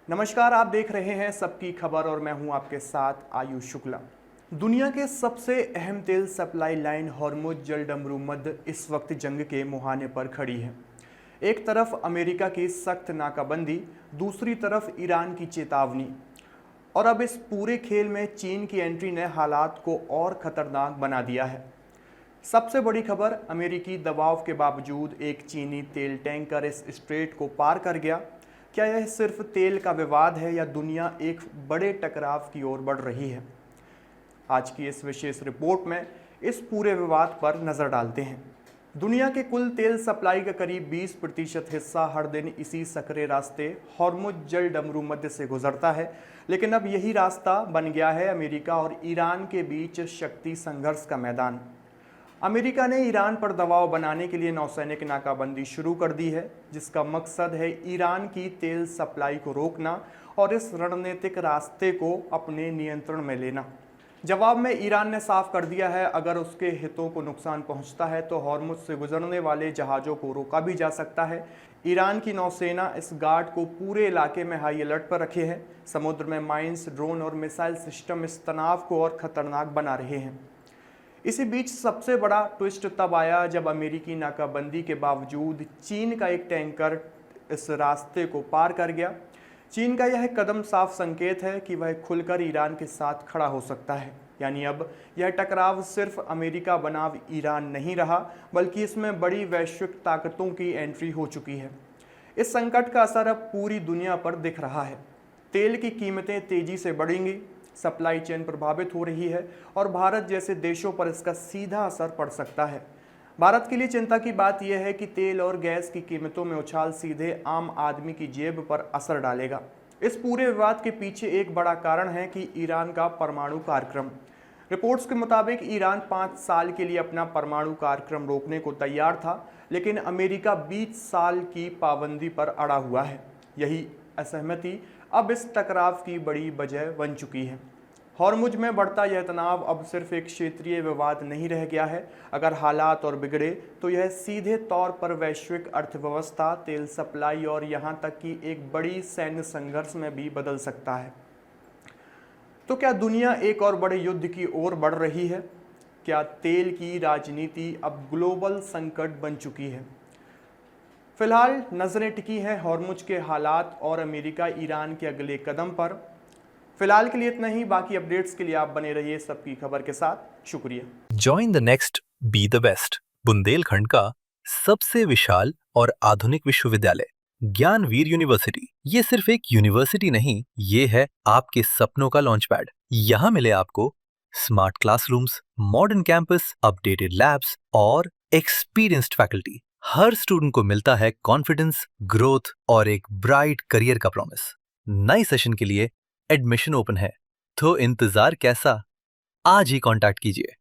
नमस्कार, आप देख रहे हैं सबकी खबर और मैं हूं आपके साथ आयुष शुक्ला। दुनिया के सबसे अहम तेल सप्लाई लाइन हॉर्मुज जल डमरू मध्य इस वक्त जंग के मुहाने पर खड़ी है। एक तरफ अमेरिका की सख्त नाकाबंदी, दूसरी तरफ ईरान की चेतावनी और अब इस पूरे खेल में चीन की एंट्री ने हालात को और खतरनाक बना दिया है। सबसे बड़ी खबर, अमेरिकी दबाव के बावजूद एक चीनी तेल टैंकर इस स्ट्रेट को पार कर गया। क्या यह सिर्फ तेल का विवाद है या दुनिया एक बड़े टकराव की ओर बढ़ रही है? आज की इस विशेष रिपोर्ट में इस पूरे विवाद पर नजर डालते हैं। दुनिया के कुल तेल सप्लाई का करीब 20% हिस्सा हर दिन इसी सकरे रास्ते हॉर्मुज जल डमरू मध्य से गुजरता है, लेकिन अब यही रास्ता बन गया है अमेरिका और ईरान के बीच शक्ति संघर्ष का मैदान। अमेरिका ने ईरान पर दबाव बनाने के लिए नौसैनिक नाकाबंदी शुरू कर दी है, जिसका मकसद है ईरान की तेल सप्लाई को रोकना और इस रणनीतिक रास्ते को अपने नियंत्रण में लेना। जवाब में ईरान ने साफ कर दिया है, अगर उसके हितों को नुकसान पहुंचता है तो हॉर्मुज से गुजरने वाले जहाज़ों को रोका भी जा सकता है। ईरान की नौसेना इस गार्ड को पूरे इलाके में हाई अलर्ट पर रखे है। समुद्र में माइंस, ड्रोन और मिसाइल सिस्टम इस तनाव को और खतरनाक बना रहे हैं। इसी बीच सबसे बड़ा ट्विस्ट तब आया जब अमेरिकी नाकाबंदी के बावजूद चीन का एक टैंकर इस रास्ते को पार कर गया। चीन का यह कदम साफ संकेत है कि वह खुलकर ईरान के साथ खड़ा हो सकता है। यानी अब यह टकराव सिर्फ अमेरिका बनाम ईरान नहीं रहा, बल्कि इसमें बड़ी वैश्विक ताकतों की एंट्री हो चुकी है। इस संकट का असर अब पूरी दुनिया पर दिख रहा है। तेल की कीमतें तेजी से बढ़ेंगी, सप्लाई चेन प्रभावित हो रही है और भारत जैसे देशों पर इसका सीधा असर पड़ सकता है। भारत के लिए चिंता की बात यह है कि तेल और गैस की कीमतों में उछाल सीधे आम आदमी की जेब पर असर डालेगा। इस पूरे विवाद के पीछे एक बड़ा कारण है कि ईरान का परमाणु कार्यक्रम। रिपोर्ट्स के मुताबिक ईरान 5 साल के लिए अपना परमाणु कार्यक्रम रोकने को तैयार था, लेकिन अमेरिका 20 साल की पाबंदी पर अड़ा हुआ है। यही असहमति अब इस टकराव की बड़ी वजह बन चुकी है। हॉर्मुज में बढ़ता यह तनाव अब सिर्फ एक क्षेत्रीय विवाद नहीं रह गया है। अगर हालात और बिगड़े तो यह सीधे तौर पर वैश्विक अर्थव्यवस्था, तेल सप्लाई और यहां तक कि एक बड़ी सैन्य संघर्ष में भी बदल सकता है। तो क्या दुनिया एक और बड़े युद्ध की ओर बढ़ रही है? क्या तेल की राजनीति अब ग्लोबल संकट बन चुकी है? फिलहाल नजरें टिकी हैं हॉर्मुज के हालात और अमेरिका ईरान के अगले कदम पर। फिलहाल के लिए इतना ही। बाकी अपडेट्स के लिए आप बने रहिए सबकी खबर के साथ। शुक्रिया। Join the next, be the best. Bundelkhand का सबसे विशाल और आधुनिक विश्वविद्यालय ज्ञानवीर यूनिवर्सिटी। ये सिर्फ एक यूनिवर्सिटी नहीं, ये है आपके सपनों का लॉन्च पैड। यहाँ मिले आपको smart classrooms, modern campus, updated labs और एक्सपीरियंस्ड फैकल्टी। हर स्टूडेंट को मिलता है कॉन्फिडेंस, ग्रोथ और एक ब्राइट करियर का प्रॉमिस। नए सेशन के लिए एडमिशन ओपन है, तो इंतजार कैसा? आज ही कांटेक्ट कीजिए।